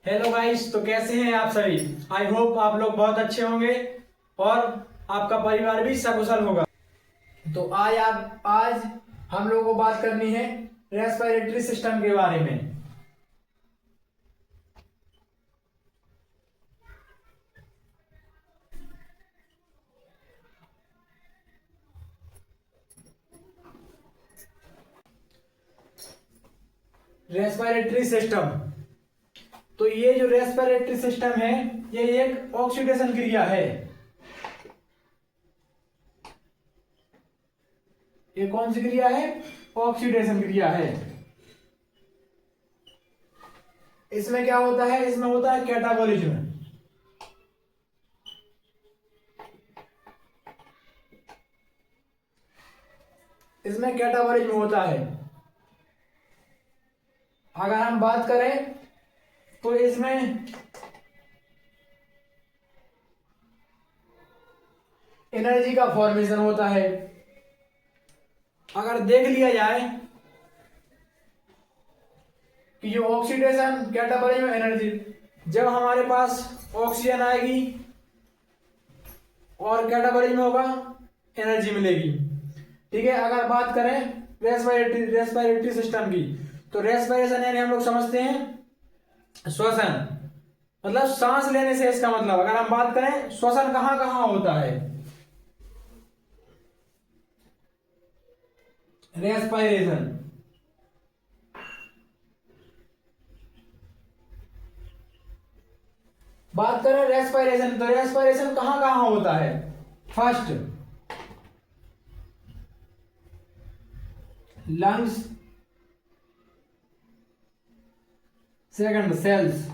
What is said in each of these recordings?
Hello guys, तो कैसे हैं आप सभी। आई होप आप लोग बहुत अच्छे होंगे और आपका परिवार भी सकुशल होगा। तो आज हम लोगों को बात करनी है रेस्पिरेटरी सिस्टम के बारे में। रेस्पिरेटरी सिस्टम, तो ये जो रेस्पिरेटरी सिस्टम है ये एक ऑक्सीडेशन क्रिया है। ये कौन सी क्रिया है? ऑक्सीडेशन क्रिया है। इसमें क्या होता है? इसमें होता है कैटाबॉलिज्म। इसमें कैटाबॉलिज्म होता है। अगर हम बात करें तो इसमें एनर्जी का फॉर्मेशन होता है। अगर देख लिया जाए कि जो ऑक्सीडेशन, कैटाबॉलिज्म, एनर्जी, जब हमारे पास ऑक्सीजन आएगी और कैटाबॉलिज्म होगा, एनर्जी मिलेगी। ठीक है। अगर बात करें रेस्पिरेटरी सिस्टम की, तो रेस्पिरेशन यानी हम लोग समझते हैं श्वसन, मतलब सांस लेने से। इसका मतलब अगर हम बात करें श्वसन कहां कहां होता है, रेस्पिरेशन। बात करें रेस्पिरेशन, तो रेस्पिरेशन कहां कहां होता है? First lungs, second cells.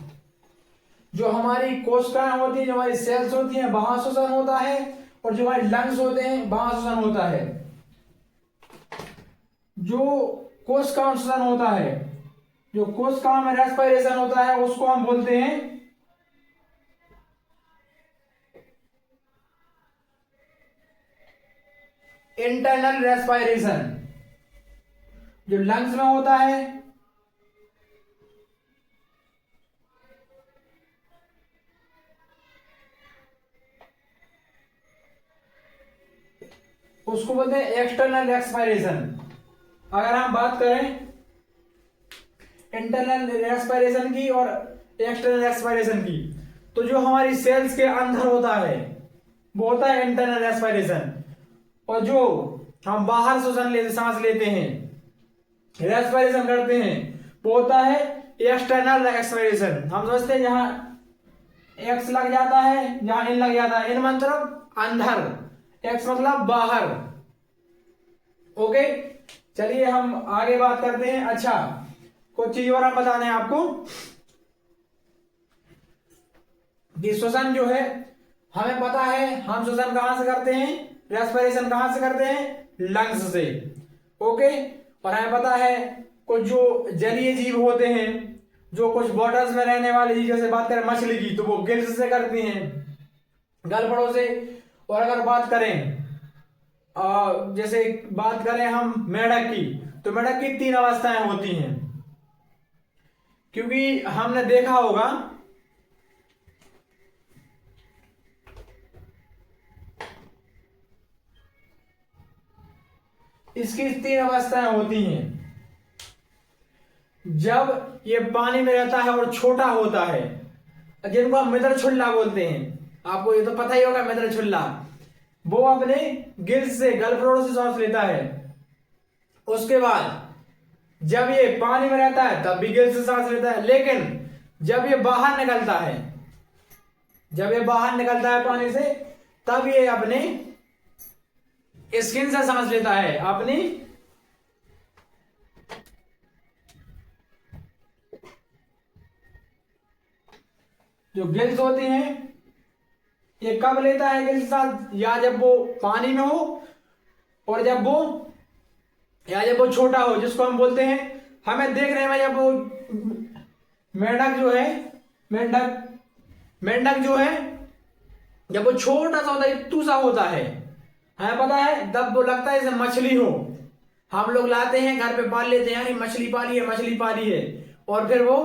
जो हमारी कोशिकाएं होती हैं, जो हमारी सेल्स होती हैं, वहां श्वसन होता है, और जो हमारे लंग्स होते हैं वहां श्वसन होता है। जो कोशिकाओं में श्वसन होता है, जो कोशिकाओं में रेस्पिरेशन होता है, उसको हम बोलते हैं इंटरनल रेस्पिरेशन। जो लंग्स में होता है उसको बोलते हैं एक्सटर्नल रेस्पिरेशन। अगर हम बात करें इंटरनल रेस्पिरेशन की और एक्सटर्नल रेस्पिरेशन की, तो जो हमारी सेल्स के अंदर होता है वो होता है इंटरनल रेस्पिरेशन, और जो हम बाहर श्वसन लेते, सांस लेते हैं, रेस्पिरेशन करते हैं, वो होता है एक्सटर्नल रेस्पिरेशन। हम समझते हैं जहां एक्स लग जाता है, जहां इन लग जाता है, इन मतलब अंदर, एक्स मतलब बाहर। ओके, चलिए हम आगे बात करते हैं। अच्छा, कुछ चीज और हम बताने हैं आपको कि श्वसन जो है, हमें पता है हम श्वसन कहां से करते हैं, रेस्पिरेशन कहां से करते हैं, लंग्स से। ओके, और हमें पता है कुछ जो जलीय जीव होते हैं, जो कुछ वाटर्स में रहने वाले जीव, जैसे बात करें मछली की, तो वो गिल्स से करती हैं, गलफड़ों से। और अगर बात करें जैसे बात करें हम मेढक की, तो मेढक की 3 अवस्थाएं होती हैं। क्योंकि हमने देखा होगा इसकी 3 अवस्थाएं होती हैं। जब ये पानी में रहता है और छोटा होता है, जिनको हम मित्रछुल्ला बोलते हैं, आपको ये तो पता ही होगा मित्रछुल्ला, वो अपने गिल्स से, गलफड़ों से सांस लेता है। उसके बाद जब ये पानी में रहता है तब भी गिल्स से सांस लेता है, लेकिन जब ये बाहर निकलता है, जब ये बाहर निकलता है पानी से, तब ये अपने स्किन से सांस लेता है, अपनी जो गिल्स होती हैं। ये कब लेता है गिल्स सांस? या जब वो पानी में हो, और जब वो छोटा हो, जिसको हम बोलते हैं, हमें देख रहे हैं जब वो मेंढक जो है, मेंढक जो है, जब वो छोटा सा होता है, इत्तू सा होता है, हमें पता है, तब वो लगता है जैसे मछली हो। हम लोग लाते हैं घर पे, पाल लेते हैं, यानी मछली पाली है, मछली पाली है, और फिर वो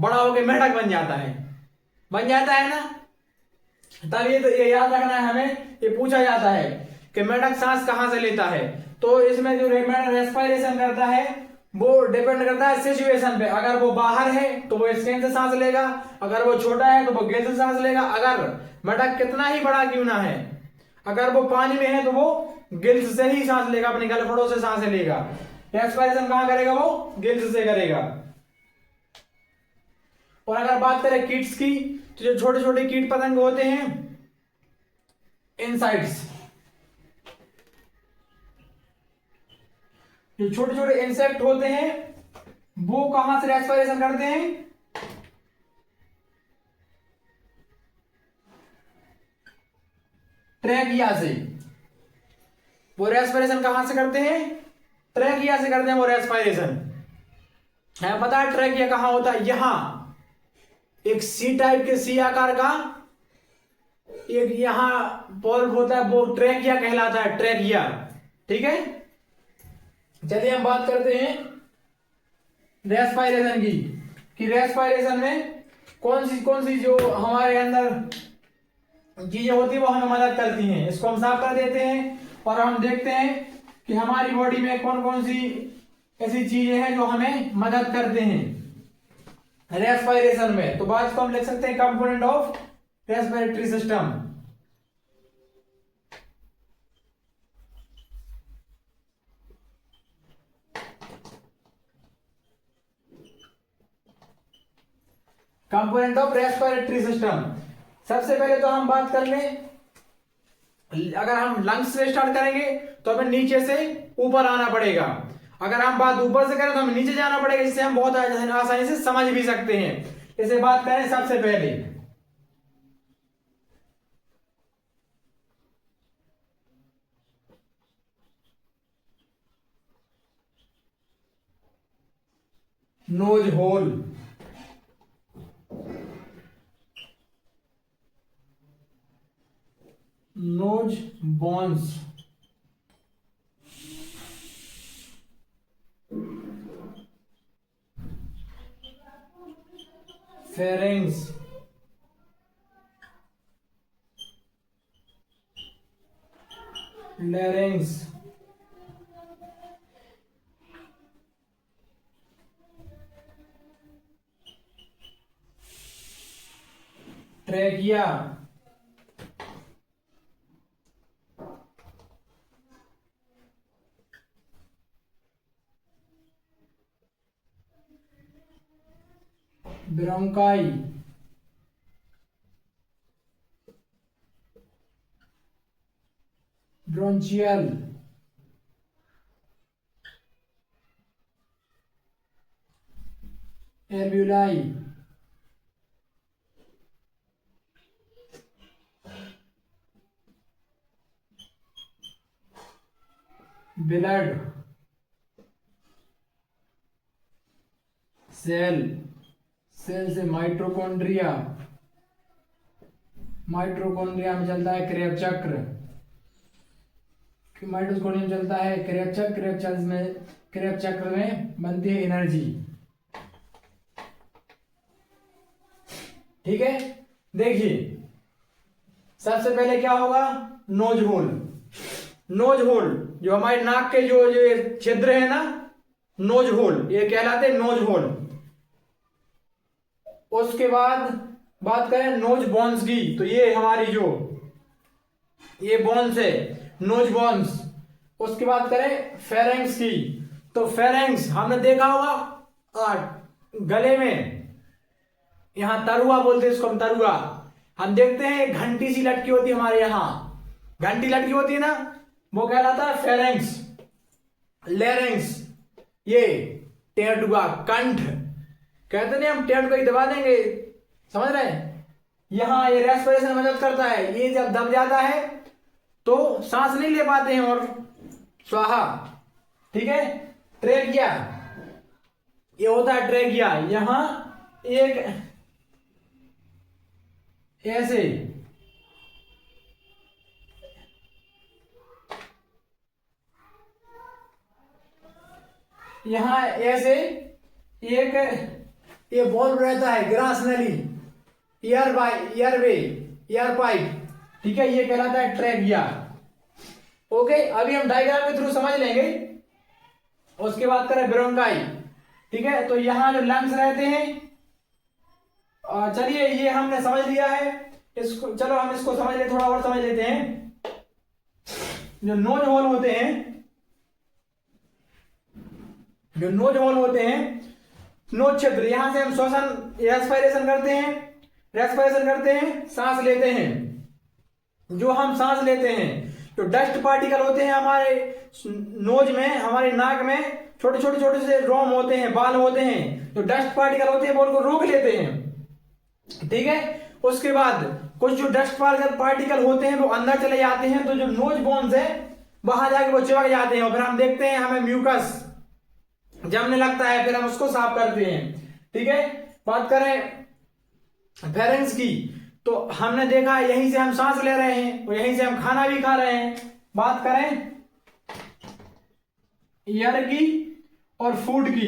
बड़ा होकर मेढक बन जाता है ना। तब ये याद रखना है हमें, ये पूछा जाता है कि मेढक सांस कहां से लेता है। तो इसमें जो रेस्पिरेशन करता है वो डिपेंड करता है सिचुएशन पे। अगर वो बाहर है तो वो स्किन से सांस लेगा, अगर वो छोटा है तो वो गिल से सांस लेगा, अगर मेढक कितना ही बड़ा क्यों ना है, अगर वो पानी में है तो वो गिल्स से ही सांस लेगा, अपने गलफड़ों से सांस लेगा। रेस्पिरेशन कहां करेगा, वो गिल्स से करेगा। और अगर बात करें कीट्स की, तो जो छोटे छोटे कीट पतंग होते हैं इनसाइड्स, जो छोटे छोटे इंसेक्ट होते हैं वो कहां से रेस्पिरेशन करते हैं, ट्रैकिया से। वो रेस्पिरेशन कहां से करते हैं, ट्रैकिया से करते हैं वो रेस्पिरेशन। है पता है ट्रैकिया कहां होता है, यहां एक सी टाइप के सी आकार का एक यहां बल्ब होता है, वो ट्रैकिया कहलाता है, ट्रैकिया। ठीक है, चलिए हम बात करते हैं रेस्पिरेशन की, कि रेस्पिरेशन में कौन सी जो हमारे अंदर चीजें होती है वो हमें मदद करती हैं। इसको हम साफ कर देते हैं और हम देखते हैं कि हमारी बॉडी में कौन कौन सी ऐसी चीजें हैं जो हमें मदद करते हैं रेस्पिरेशन में। तो बात को हम लिख सकते हैं component of respiratory system. Component of respiratory system, सबसे पहले तो हम बात कर लें, अगर हम लंग्स से स्टार्ट करेंगे तो हमें नीचे से ऊपर आना पड़ेगा। अगर हम बात ऊपर से करें तो हमें नीचे जाना पड़ेगा, जिससे हम बहुत आसानी से समझ भी सकते हैं। इसे बात करें सबसे पहले nose hole. Nose bones, pharynx, larynx, trachea, bronchi, bronchial, alveoli, blood, cell, cell से माइटोकॉन्ड्रिया, माइटोकॉन्ड्रिया में चलता है क्रेब चक्र, माइटोकॉन्ड्रिया में चलता है क्रेब चक्र, क्रेब चक्र में बनती है एनर्जी। ठीक है, देखिए सबसे पहले क्या होगा, नोज होल। नोज होल जो हमारे नाक के जो छिद्र है ना, नोज होल, ये कहलाते हैं नोज होल। उसके बाद बात करें नोज बोन्स की, तो ये हमारी जो ये बोन्स है, नोज बोन्स। उसकी बात करें फेरेंक्स की, तो फेरेंक्स हमने देखा होगा गले में, यहां तरुआ बोलते हैं इसको हम, तरुआ। हम देखते हैं एक घंटी सी लटकी होती है हमारे यहां, घंटी लटकी होती है ना, वो कहलाता है फेरेंक्स। लेरेंक्स, ये टेढ़ुआ, कंठ कहते नहीं हम, टेढ़ को ही दबा देंगे, समझ रहे हैं। यहां ये रेस्पिरेशन मदद करता है, ये जब दब जाता है तो सांस नहीं ले पाते हैं और स्वाहा। ठीक है, ट्रेकिया, ये होता है ट्रेकिया, यहां एक ऐसे यहां ऐसे एक ये बॉल्व रहता है ग्रास नली, एयरवे, एयर पाइप, ठीक है, ये कहलाता है ट्रैकिया। ओके, अभी हम डायग्राम के थ्रू समझ लेंगे। उसके बाद करें ब्रोंकाई, ठीक है। तो यहाँ जो लंग्स रहते हैं, चलिए ये हमने समझ लिया है इसको, चलो हम इसको समझ ले, थोड़ा और समझ लेते हैं। जो नोज होल होते हैं, जो नोज होल होते हैं, नोज क्षेत्र, यहां से हम श्वसन रेस्पिरेशन करते हैं, सांस लेते हैं। जो हम सांस लेते हैं, जो डस्ट पार्टिकल होते हैं हमारे नोज में, हमारे नाक में छोटे छोटे छोटे से रोम होते हैं, बाल होते हैं, जो डस्ट पार्टिकल होते हैं वो उनको रोक लेते हैं, ठीक है। उसके बाद कुछ जो डस्ट पार्टिकल होते हैं वो अंदर चले जाते हैं, तो जो नोज बोन्स है वहां जाके वो चिपक जाते हैं, और फिर हम देखते हैं हमें म्यूकस जमने लगता है, फिर हम उसको साफ करते हैं, ठीक है। बात करें फेरेंस की, तो हमने देखा यहीं से हम सांस ले रहे हैं और यहीं से हम खाना भी खा रहे हैं। बात करें एयर की और फूड की,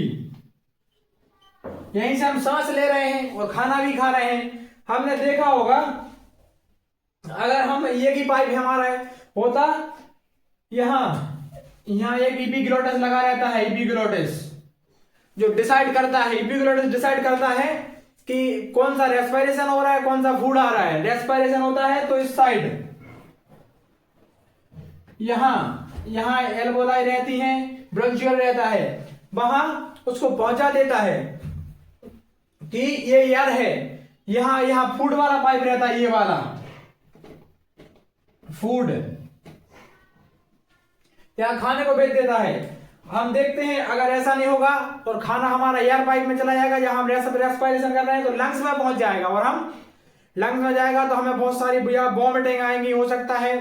यहीं से हम सांस ले रहे हैं और खाना भी खा रहे हैं। हमने देखा होगा अगर हम ये की पाइप हमारा होता, यहां एक इपिग्लोटिस लगा रहता है, इपिग्लोटिस जो डिसाइड करता है, इपिग्लोटिस डिसाइड करता है कि कौन सा रेस्पिरेशन हो रहा है, कौन सा फूड आ रहा है। रेस्पिरेशन होता है तो इस साइड यहां एल्वोलाई रहती हैं, ब्रोंचियल रहता है, वहां उसको पहुंचा देता है कि ये एयर है। यहां फूड वाला पाइप रहता है, ये वाला फूड, यहां खाने को भेज देता है। हम देखते हैं अगर ऐसा नहीं होगा और खाना हमारा एयर पाइप में चला जाएगा, जहां हम रेस्पिरेशन कर रहे हैं, तो लंग्स में पहुंच जाएगा, और हम लंग्स में जाएगा तो हमें बहुत सारी वॉमिटिंग आएंगी, हो सकता है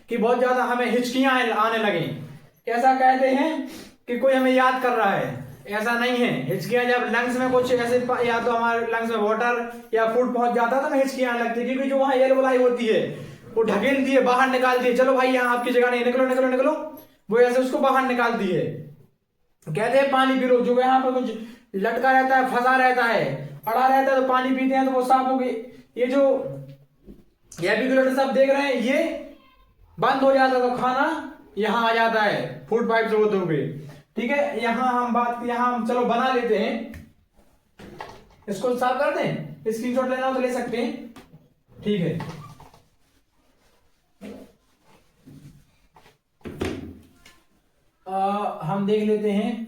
कि बहुत ज्यादा हमें हिचकियां आने लगे। ऐसा कहते हैं कि कोई हमें याद कर रहा है, ऐसा नहीं है। हिचकियां जब लंग्स में कुछ ऐसे, या तो हमारे लंग्स में वाटर या फूड पहुंच जाता है तो हमें हिचकियां आने लगती है, क्योंकि जो वहां एल्वोलाई होती है वो ढकेलती है, बाहर निकालती है, चलो भाई यहाँ आपकी जगह नहीं, निकलो निकलो निकलो, वो ऐसे उसको बाहर निकालती है। कहते हैं पानी पी लो, जो यहाँ पर कुछ लटका रहता है, फंसा रहता है, अड़ा रहता है, तो पानी पीते हैं तो वो साफ हो गई। ये जो एपिग्लोटिस आप देख रहे हैं, ये बंद हो जाता है तो खाना यहां आ जाता है फूड पाइप से होते हुए, ठीक है। यहां हम चलो बना लेते हैं, इसको साफ कर दें, स्क्रीनशॉट लेना हो तो ले सकते हैं, ठीक है। हम देख लेते हैं,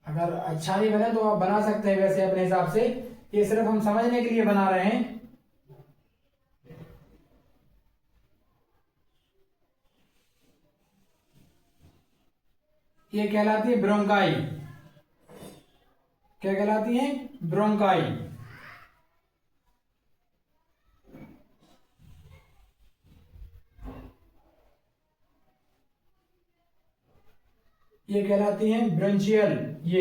अगर अच्छा नहीं बने तो आप बना सकते हैं वैसे अपने हिसाब से, ये सिर्फ हम समझने के लिए बना रहे हैं। ये कहलाती है ब्रोंकाई, क्या कहलाती है? ब्रोंकाई। ये कहलाती है ब्रोंचियल। ये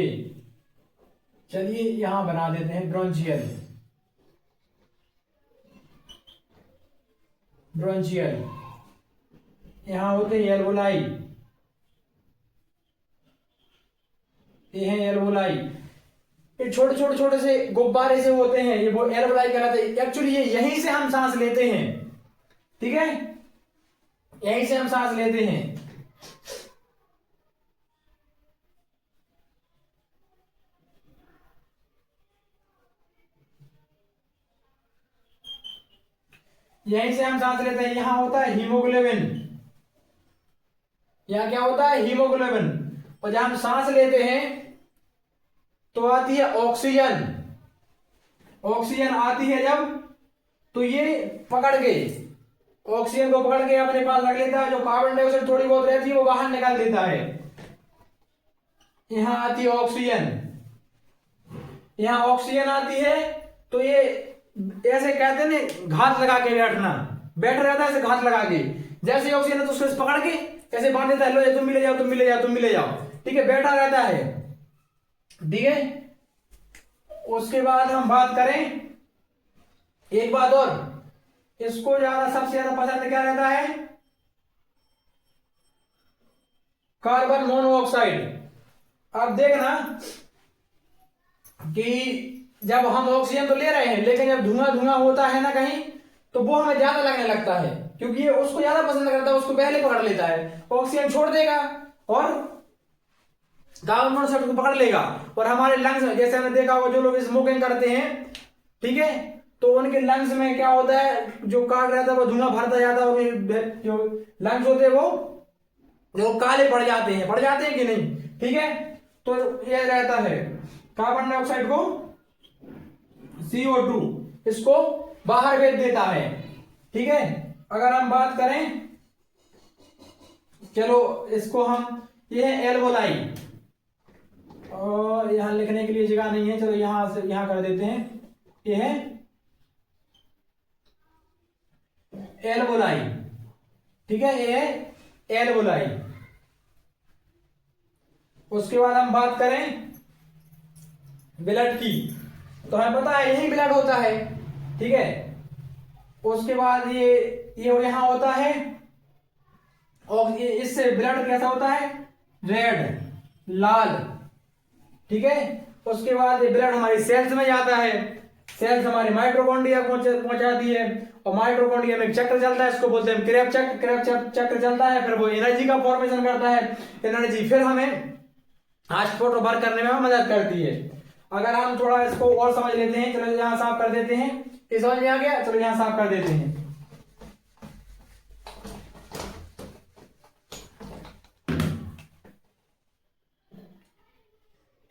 चलिए यहां बना देते हैं ब्रोंचियल, ब्रोंचियल। यहां होते हैं एल्वोलाई, ये हैं एल्वोलाई। ये छोटे छोटे छोटे से गुब्बारे से होते हैं, ये वो एल्वोलाई कहलाते हैं। एक्चुअली ये यहीं से हम सांस लेते हैं, ठीक है, यहीं से हम सांस लेते हैं। यहीं से हम सांस लेते हैं। यहां होता है हीमोग्लोबिन, यहां क्या होता है? हीमोग्लोबिन। और जब हम सांस लेते हैं तो आती है ऑक्सीजन, ऑक्सीजन आती है जब, तो ये पकड़ के ऑक्सीजन को पकड़ के अपने पास रख लेता है, जो कार्बन डाइऑक्साइड थोड़ी बहुत रहती है वो बाहर निकाल देता है। यहां आती है ऑक्सीजन, यहां ऑक्सीजन आती है, तो ये ऐसे कहते हैं ना घात लगा के बैठना, बैठ रहता है ऐसे घात लगा के, जैसे ऑक्सीजन है तो उसको पकड़ के ऐसे बांध देता है, लो तुम भी ले जाओ, तुम भी ले जाओ, तुम भी ले जाओ, ठीक है, बैठा रहता है, ठीक है। उसके बाद हम बात करें एक बात और, इसको ज्यादा सबसे ज्यादा पसंद क्या रहता है, कार्बन मोनोऑक्साइड। अब देखना कि जब हम ऑक्सीजन तो ले रहे हैं, लेकिन जब धुआं धुआं होता है ना कहीं, तो वो हमें ज्यादा लगने लगता है, क्योंकि ये उसको ज्यादा पसंद करता है, उसको पहले पकड़ लेता है, ऑक्सीजन छोड़ देगा और कार्बन मोनोऑक्साइड को पकड़ लेगा। और हमारे लंग्स में जैसे हमने देखा होगा, जो लोग स्मोकिंग करते हैं, ठीक है, तो उनके लंग्स में क्या होता है, जो कार्बन रहता है वो धुआं भरता जाता है, और जो लंग्स होते हैं वो जो काले पड़ जाते हैं कि नहीं, ठीक है। तो ये रहता है कार्बन डाइऑक्साइड को CO2 इसको बाहर भेज देता है, ठीक है। अगर हम बात करें, चलो इसको हम, ये है एल्वोलाई, और यहां लिखने के लिए जगह नहीं है, चलो यहां से यहां कर देते हैं, ये है एल्वोलाई, ठीक है, ये है एल्वोलाई। उसके बाद हम बात करें ब्लड की, तो हमें पता है यही ब्लड होता है, ठीक है। उसके बाद ये यहां होता है, और इससे ब्लड कैसा होता है, रेड, लाल, ठीक है। उसके बाद ये ब्लड हमारी सेल्स में जाता है, सेल्स हमारे माइटोकॉन्ड्रिया पहुंचाती है, और माइटोकॉन्ड्रिया में चक्र चलता है, इसको बोलते हैं क्रेब चक्र, चक्र चलता है, फिर वो एनर्जी का फॉर्मेशन करता है, एनर्जी फिर हमें आज फोटो भर करने में मदद करती है। अगर हम थोड़ा इसको और समझ लेते हैं, चलो यहां साफ कर देते हैं, ये समझ में आ गया, चलो यहां साफ कर देते हैं।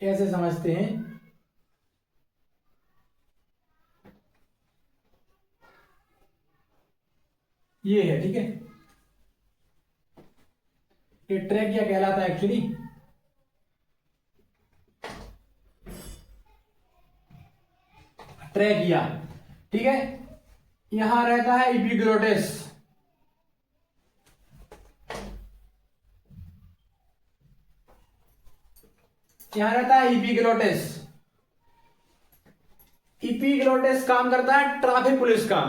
ऐसे समझते हैं, ये है, ठीक है, ये ट्रैकिया कहलाता है एक्चुअली, ट्रैकिया, ठीक है। यहां रहता है इपिग्लोटिस, यहां रहता है इपिग्लोटिस। इपिग्लोटिस काम करता है ट्रैफिक पुलिस का।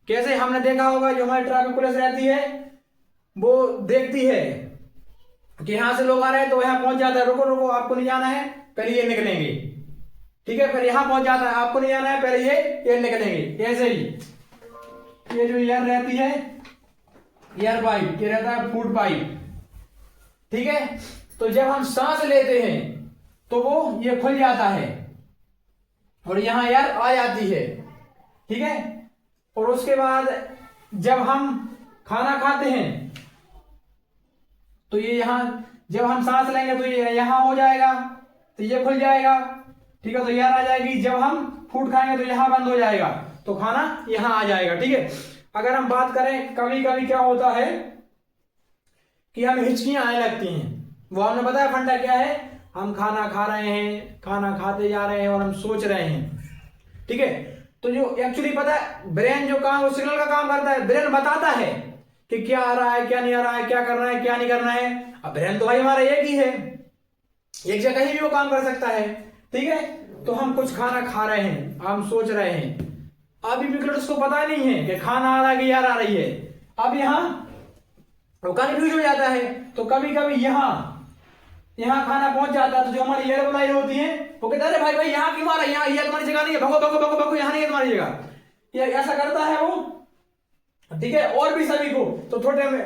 कैसे, हमने देखा होगा जो हमारी ट्रैफिक पुलिस रहती है वो देखती है कि यहां से लोग आ रहे हैं, तो यहां पहुंच जाता है, रुको रुको आपको नहीं जाना है, पहले ये निकलेंगे, ठीक है, फिर यहां पहुंच जाता है, आपको नहीं जाना है, पहले ये निकलेंगे। ऐसे ही ये जो एयर रहती है, एयर पाइप, ये रहता है फूड पाइप, ठीक है। तो जब हम सांस लेते हैं तो वो ये खुल जाता है और यहां एयर आ जाती है, ठीक है। और उसके बाद जब हम खाना खाते हैं तो ये यहां, जब हम सांस लेंगे तो ये यहां हो जाएगा, तो ये खुल जाएगा, ठीक है, तो एयर आ जाएगी। जब हम फूड खाएंगे तो यहां बंद हो जाएगा, तो खाना यहां आ जाएगा, ठीक है। अगर हम बात करें, कभी कभी क्या होता है कि हमें हिचकियां आने लगती हैं, वो हमने बताया फंडा क्या है, हम खाना खा रहे हैं, खाना खाते जा रहे हैं और हम सोच रहे हैं, ठीक है। तो जो एक्चुअली पता है ब्रेन जो काम, वो सिग्नल का काम करता है, ब्रेन बताता है कि क्या आ रहा है, क्या नहीं आ रहा है, क्या करना है, क्या नहीं करना है। अब ब्रेन तो भाई हमारा एक ही है, एक जगह ही भी वो काम कर सकता है, ठीक है। तो हम कुछ खाना खा रहे हैं, हम सोच रहे हैं, अभी बिगड़ उसको पता नहीं है कि खाना आ रहा है कि यार आ रही है, अब यहां वो कंफ्यूज हो जाता है। तो कभी कभी यहाँ खाना पहुंच जाता है, तो जो हमारी एयर बनाई होती है वो कहता है अरे भाई भाई यहाँ क्यों आ रहा है, यहाँ ये तुम्हारी जगह नहीं है, भगो भगो भगो भगो, यहाँ नहीं है तुम्हारी जगह, ये ऐसा करता है वो, ठीक है। और भी सभी को तो थोड़े में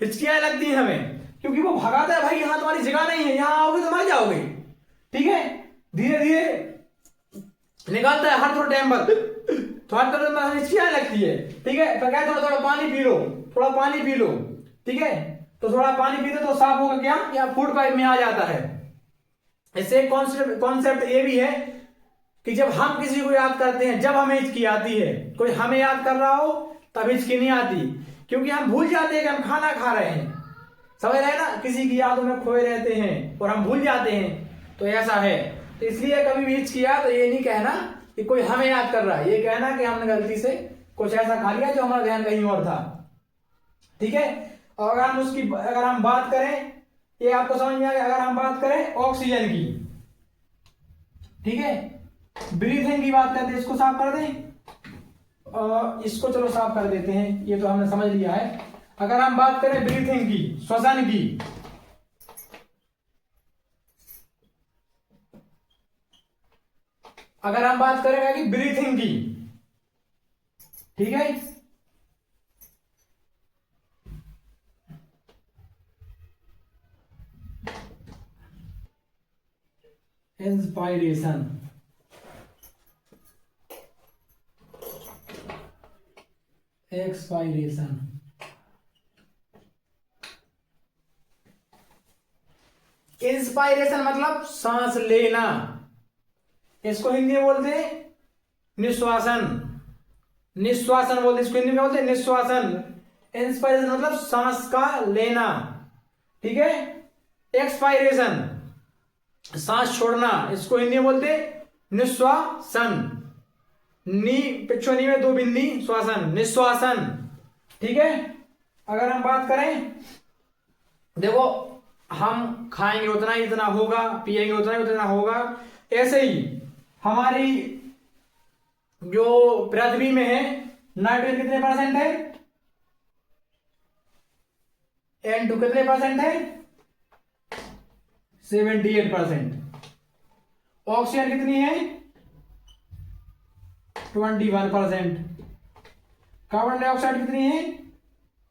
हिचकियां लगती हैं हमें, क्योंकि वो भगाता है भाई यहाँ तुम्हारी जगह नहीं है, यहाँ आओगे तो मर जाओगे, ठीक है। धीरे धीरे निकालता है हर थोड़े टाइम पर, थोड़ा थोड़ा हिचकियां लगती है, ठीक है। तो क्या, थोड़ा थोड़ा पानी पी लो, थोड़ा पानी पी लो, ठीक है। तो थोड़ा पानी पीते तो साफ होगा क्या, या फूड पाइप में आ जाता है। इससे एक कॉन्सेप्ट ये भी है कि जब हम किसी को याद करते हैं, जब हमें हिचकी आती है, कोई हमें याद कर रहा हो तब हिचकी नहीं आती, क्योंकि हम भूल जाते हैं कि हम खाना खा रहे हैं। समझ रहे हैं ना, किसी की यादों में खोए रहते हैं और हम भूल जाते हैं, तो ऐसा है। तो इसलिए कभी भी हिचकी आए तो ये नहीं कहना कि कोई हमें याद कर रहा है, ये कहना कि हमने गलती से कुछ ऐसा खा लिया जो हमारा ध्यान कहीं और था। ठीक है। और अगर हम बात करें, ये आपको समझ में आ गया, अगर हम बात करें ऑक्सीजन की, ठीक है, ब्रीथिंग की बात करते हैं, इसको साफ कर दें, इसको चलो साफ कर देते हैं, ये तो हमने समझ लिया है। अगर हम बात करें ब्रीथिंग की, श्वसन की, अगर हम बात करेंगे कि ब्रीथिंग की, ठीक है, इंस्पायरेशन, एक्सपायरेशन, इंस्पायरेशन मतलब सांस लेना, इसको हिंदी में बोलते हैं निश्वासन, निश्वासन बोलते हैं, इसको हिंदी में बोलते हैं निश्वासन। इंस्पायरेशन मतलब सांस का लेना, ठीक है। एक्सपायरेशन सांस छोड़ना, इसको हिंदी में बोलते हैं निश्वासन, नी पिछो नी में दो बिंदी श्वासन, निश्वासन, ठीक है। अगर हम बात करें, देखो हम खाएंगे उतना ही इतना होगा, पिएंगे उतना ही उतना होगा, ऐसे ही हमारी जो पृथ्वी में है नाइट्रोजन कितने परसेंट है, N2 कितने परसेंट है, 78%। ऑक्सीजन कितनी है, 21%। कार्बन डाइऑक्साइड कितनी है,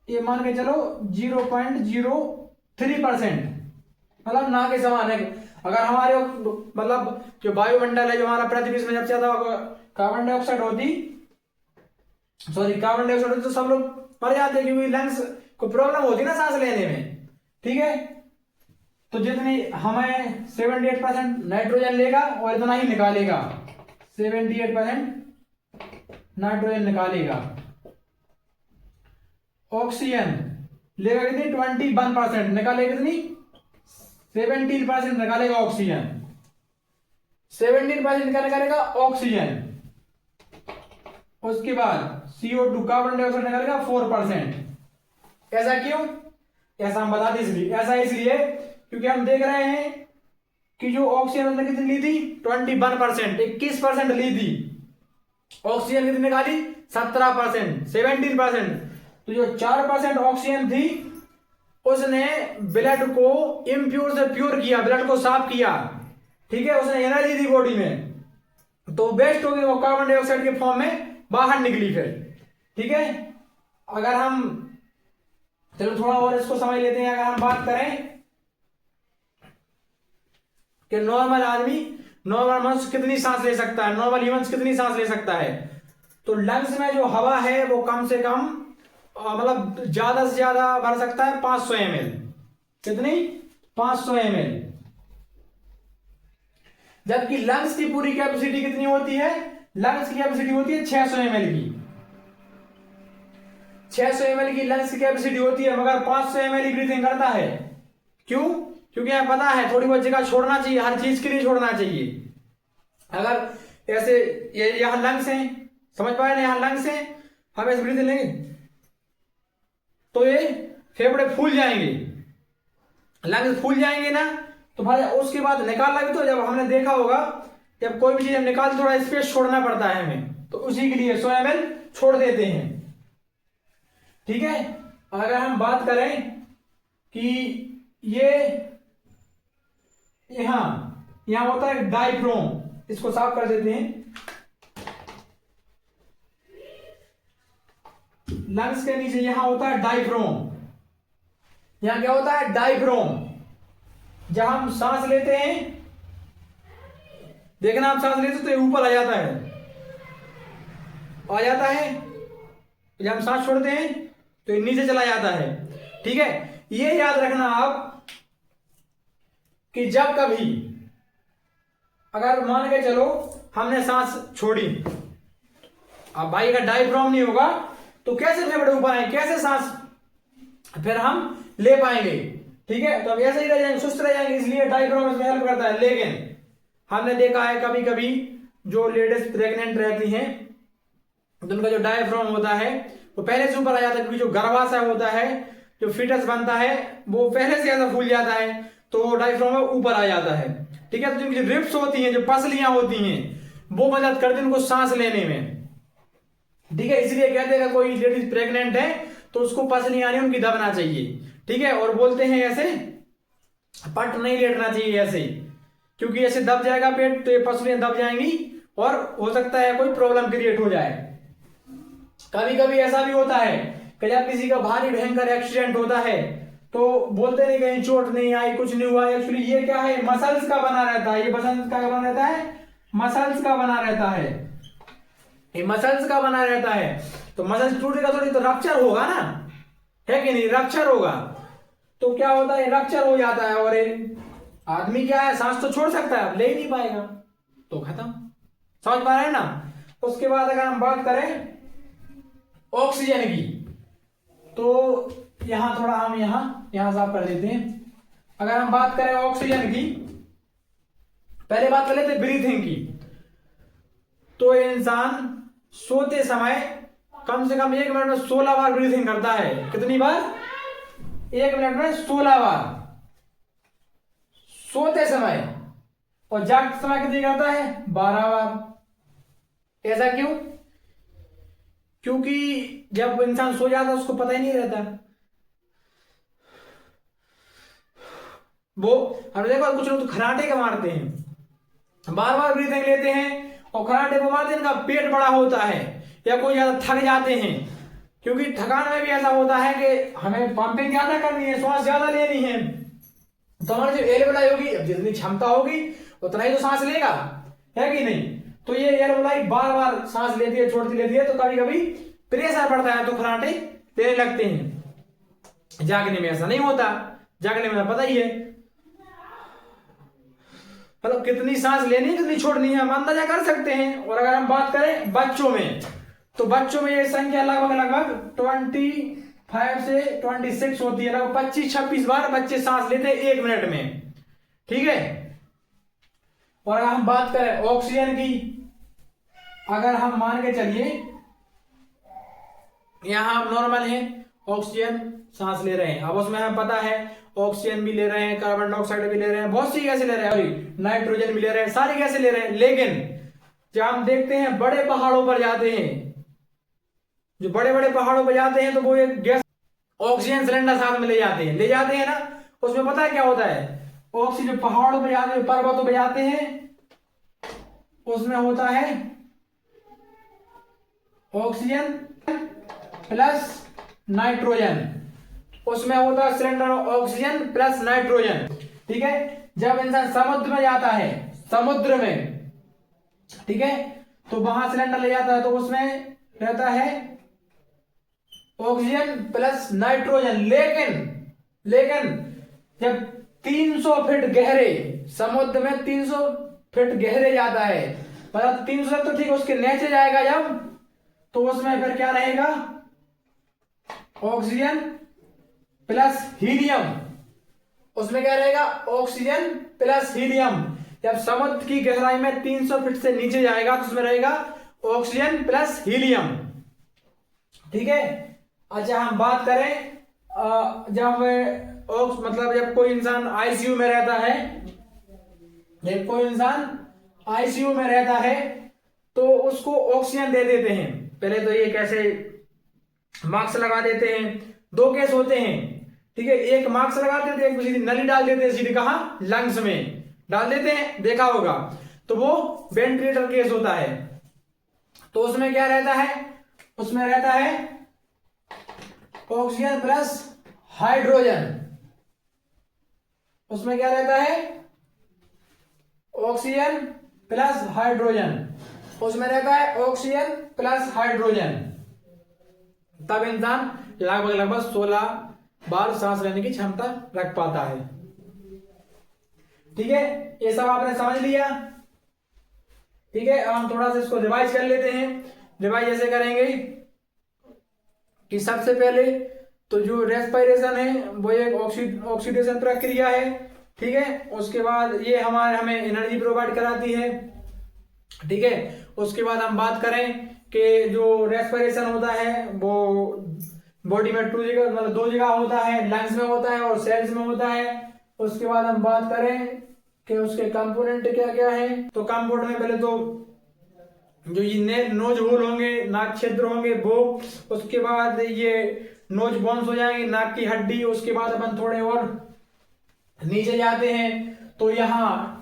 ये मान के चलो 0.03%, मतलब ना के समान है। अगर हमारे मतलब जो वायुमंडल है, जो हमारा पृथ्वी में सबसे ज्यादा कार्बन डाइऑक्साइड होती तो सब लोग मर जाते, क्योंकि लंग्स को प्रॉब्लम होती ना सांस लेने में, ठीक है। तो जितनी हमें 78% नाइट्रोजन लेगा और इतना ही निकालेगा, 78% नाइट्रोजन निकालेगा। ऑक्सीजन लेगा कितनी, 21%, निकालेगा कितनी, 17% निकालेगा ऑक्सीजन, 17% निकालेगा ऑक्सीजन। उसके बाद CO2 कार्बन डाइऑक्साइड निकालेगा 4%। ऐसा क्यों, ऐसा हम बता दें इसलिए, ऐसा इसलिए क्योंकि हम देख रहे हैं कि जो ऑक्सीजन हमने कितनी ली थी, 21%, 21% ली थी। ऑक्सीजन कितनी निकाली, 17%, 17%। तो जो 4% ऑक्सीजन थी उसने ब्लड को इम्प्योर से प्योर किया, ब्लड को साफ किया, ठीक है, उसने एनर्जी दी बॉडी में, तो वेस्ट हो गई, वो कार्बन डाइऑक्साइड के फॉर्म में बाहर निकली फिर, ठीक है। अगर हम चलो थोड़ा और इसको समझ लेते हैं। अगर हम बात करें कि नॉर्मल मनुष्य कितनी सांस ले सकता है, नॉर्मल ह्यूमंस कितनी सांस ले सकता है, तो लंग्स में जो हवा है वो कम से कम मतलब ज्यादा से ज्यादा भर सकता है 500 ml। कितनी, 500 ml। जबकि लंग्स की पूरी कैपेसिटी कितनी होती है, लंग्स की कैपेसिटी होती है 600 ml की, 600 ml की लंग्स की कैपेसिटी होती है, मगर 500 ml ही ब्रीथिंग करता है। क्यों, क्योंकि हमें पता है थोड़ी बहुत जगह छोड़ना चाहिए, हर चीज के लिए छोड़ना चाहिए। अगर ऐसे ये यहां लंग्स हैं, समझ पाए ना, यहां लंग्स हैं, हम ऐसे ब्रीथिंग लेंगे तो ये फेफड़े फूल जाएंगे, लंग्स फूल जाएंगे ना, तो भाई उसके बाद निकालना भी, तो जब हमने देखा होगा जब कोई भी चीज हम निकाल थोड़ा स्पेस छोड़ना पड़ता है हमें, तो उसी के लिए 100 ml छोड़ देते हैं, ठीक है। अगर हम बात करें कि ये यहां होता है डायफ्राम, इसको साफ कर देते हैं। लंग्स के नीचे यहां होता है डायफ्राम, यहां क्या होता है, डायफ्राम। जब हम सांस लेते हैं, देखना आप सांस लेते तो ये ऊपर आ जाता है, जब हम सांस छोड़ते हैं तो ये नीचे चला जाता है, ठीक है। ये याद रखना आप कि जब कभी अगर मान के चलो हमने सांस छोड़ी, अब भाई अगर डायफ्राम नहीं होगा तो कैसे फेफड़े ऊपर आए, कैसे सांस फिर हम ले पाएंगे। ठीक है, तो अब ऐसे ही रह जाएंगे, सुस्त रह जाएंगे, इसलिए डायफ्राम इसमें हेल्प करता है। लेकिन हमने देखा है कभी कभी जो लेडीज प्रेग्नेंट रहती हैं तो उनका जो डायफ्राम होता है वो पहले से ऊपर आ जाता है, क्योंकि जो गर्भाशय होता है, जो फीटस बनता है, वो पहले से ज्यादा फूल जाता है, तो डायफ्राम ऊपर आ जाता है। ठीक है, तो जो रिब्स होती हैं, जो पसलियां होती हैं, वो मदद करती हैं उनको सांस लेने में। ठीक है, इसलिए कहते हैं कोई लेडीज प्रेग्नेंट है तो उसको पसलियां नहीं उनकी दबना चाहिए। ठीक है, और बोलते हैं ऐसे पट नहीं लेटना चाहिए ऐसे, क्योंकि ऐसे दब जाएगा पेट तो ये पसलियां दब जाएंगी और हो सकता है कोई प्रॉब्लम क्रिएट हो जाए। कभी कभी ऐसा भी होता है कि जब किसी का भारी भयंकर एक्सीडेंट होता है तो बोलते नहीं कहीं चोट नहीं आई, कुछ नहीं हुआ, एक्चुअली ये क्या है, मसल्स का बना रहता है, ये मसल्स का बना रहता है, मसल्स का बना रहता है, ये मसल्स का बना रहता है। तो मसल्स टूटेगा थोड़ी तो रप्चर होगा ना, है कि नहीं, रप्चर होगा। तो क्या होता है, रप्चर हो जाता है और आदमी क्या है, सांस तो छोड़ सकता है, ले ही नहीं पाएगा, तो खत्म। समझ पा रहे हैं ना। उसके बाद अगर हम बात करें ऑक्सीजन की, तो यहां थोड़ा हम यहां साफ कर देते हैं। अगर हम बात करें ऑक्सीजन की, पहले बात कर लेते ब्रीथिंग की। तो इंसान सोते समय कम से कम 1 मिनट में 16 बार ब्रीथिंग करता है। कितनी बार? 1 मिनट में 16 बार सोते समय। और जागते समय कितनी करता है? 12 बार। ऐसा क्यों? क्योंकि जब इंसान सो जाता है उसको पता ही नहीं रहता। वो हमने देखो कुछ लोग तो खराटे का मारते हैं, बार बार ब्रीथिंग लेते हैं और खराटे को मारते हैं, इनका पेट बड़ा होता है या कोई ज्यादा थक जाते हैं, क्योंकि थकान में भी ऐसा होता है कि हमें पंपिंग ज्यादा करनी है, श्वास ज्यादा लेनी है, तो हमारी जो एयरबलाई होगी, जितनी क्षमता होगी उतना ही तो सांस लेगा, है कि नहीं। तो ये एयरबलाई बार बार सांस लेती है, छोड़ती लेती है, तो कभी कभी प्रेशर बढ़ता है तो खराटे लेने लगते हैं। जागने में ऐसा नहीं होता, जागने में पता ही है मतलब कितनी सांस लेनी कितनी छोड़नी है हम अंदाजा कर सकते हैं। और अगर हम बात करें बच्चों में, तो बच्चों में ये संख्या लगभग 25 से 26 होती है, लगभग 25-26 बार बच्चे सांस लेते हैं 1 मिनट में। ठीक है, और अगर हम बात करें ऑक्सीजन की, अगर हम मान के चलिए यहां हम नॉर्मल है, ऑक्सीजन सांस ले रहे हैं, अब उसमें हमें पता है ऑक्सीजन भी ले रहे हैं, कार्बन डाइऑक्साइड भी ले रहे हैं, बहुत सी गैसें ले रहे हैं, नाइट्रोजन भी ले रहे हैं, सारी गैसें ले रहे हैं। लेकिन जब हम देखते हैं बड़े पहाड़ों पर जाते हैं, जो बड़े बड़े पहाड़ों पर जाते हैं, तो वो एक गैस ऑक्सीजन सिलेंडर साथ में ले जाते हैं ना। उसमें पता है क्या होता है, ऑक्सीजन पहाड़ों पर जाते हैं, पर्वतों पर जाते हैं, उसमें होता है ऑक्सीजन प्लस नाइट्रोजन, उसमें होता है सिलेंडर ऑक्सीजन प्लस नाइट्रोजन। ठीक है, जब इंसान समुद्र में जाता है, समुद्र में, ठीक है, तो वहां सिलेंडर ले जाता है, तो उसमें रहता है ऑक्सीजन प्लस नाइट्रोजन। लेकिन जब 300 फीट गहरे समुद्र में 300 फीट गहरे जाता है, मतलब 300 तो ठीक, उसके नीचे जाएगा जब, तो उसमें फिर क्या रहेगा, ऑक्सीजन प्लस हीलियम। उसमें क्या रहेगा, ऑक्सीजन प्लस हीलियम। जब समुद्र की गहराई में 300 फीट से नीचे जाएगा तो उसमें रहेगा ऑक्सीजन प्लस हीलियम। ठीक है, अच्छा हम बात करें जब कोई इंसान आईसीयू में रहता है, जब कोई इंसान आईसीयू में रहता है तो उसको ऑक्सीजन दे देते हैं। पहले तो ये कैसे मास्क लगा देते हैं, 2 केस होते हैं। ठीक है, एक मास्क लगा देते हैं, एक सीधी नली डाल देते हैं, सीधी कहां, लंग्स में डाल देते हैं, देखा होगा, तो वो वेंटिलेटर केस होता है। तो उसमें क्या रहता है, उसमें रहता है ऑक्सीजन प्लस हाइड्रोजन। उसमें क्या रहता है, ऑक्सीजन प्लस हाइड्रोजन, उसमें रहता है ऑक्सीजन प्लस हाइड्रोजन। तब इंसान लगभग 16 बार सांस लेने की क्षमता रख पाता है। ठीक है, ये सब आपने समझ लिया। ठीक है, अब हम थोड़ा सा इसको रिवाइज कर लेते हैं। रिवाइज जैसे करेंगे, कि सबसे पहले तो जो रेस्पिरेशन है वो एक ऑक्सीडेशन प्रक्रिया है, ठीक है। उसके बाद ये हमें एनर्जी प्रोवाइड कराती है, ठीक है। उसके बाद हम बात करें कि जो रेस्पिरेशन होता है वो बॉडी में दो जगह होता है, लंग्स में होता है और सेल्स में होता है। उसके बाद हम बात करें कि उसके कंपोनेंट क्या क्या है, तो कंपोनेंट में पहले तो जो ये नोज होल होंगे, नाक छिद्र होंगे वो, उसके बाद ये नोज बोन्स हो जाएंगे, नाक की हड्डी। उसके बाद अपन थोड़े और नीचे जाते हैं तो यहाँ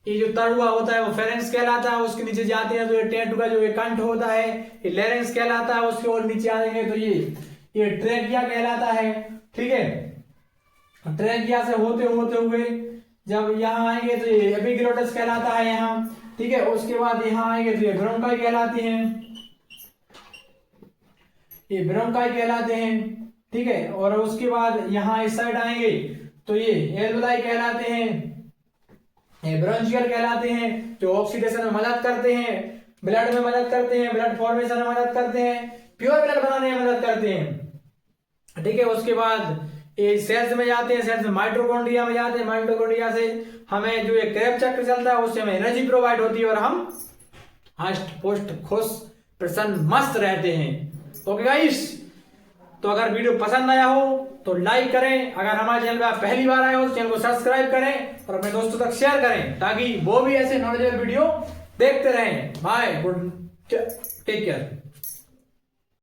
ये जो तरुआ होता है वो फेरेंक्स कहलाता है। उसके नीचे जाते हैं तो ये टैटू का जो ये कंठ होता है ये लेरेंक्स कहलाता है। उसके और नीचे आएंगे तो ये ट्रेकिया कहलाता है, ठीक है। ट्रेकिया से होते होते हुए जब यहाँ आएंगे तो ये एपिग्लोटिस कहलाता है यहाँ, ठीक है। उसके बाद यहाँ आएंगे तो ये ब्रोंकाई कहलाती हैं, ये ब्रोंकाई कहलाते हैं, ठीक है। और उसके बाद यहाँ इस साइड आएंगे तो ये एल्वेलाई कहलाते हैं, ये ब्रोंचियल कहलाते हैं, जो ऑक्सीडेशन में मदद करते हैं, ब्लड में मदद करते हैं, ब्लड फॉर्मेशन में मदद करते हैं, प्योर ब्लड बनाने में मदद करते हैं, ठीक है। उसके बाद ये सेल्स में जाते हैं, सेल्स में माइटोकॉन्ड्रिया में जाते हैं, माइटोकॉन्ड्रिया से हमें जो एक क्रेब चक्र चलता है उससे हमें एनर्जी प्रोवाइड होती है और हम हष्ट पुष्ट खुश प्रसन्न मस्त रहते हैं। ओके गाइस, तो अगर वीडियो पसंद आया हो तो लाइक करें, अगर हमारे चैनल पर पहली बार आए हो तो चैनल को सब्सक्राइब करें और अपने दोस्तों तक शेयर करें ताकि वो भी ऐसे नॉलेजेबल वीडियो देखते रहें। Bye, good, take care.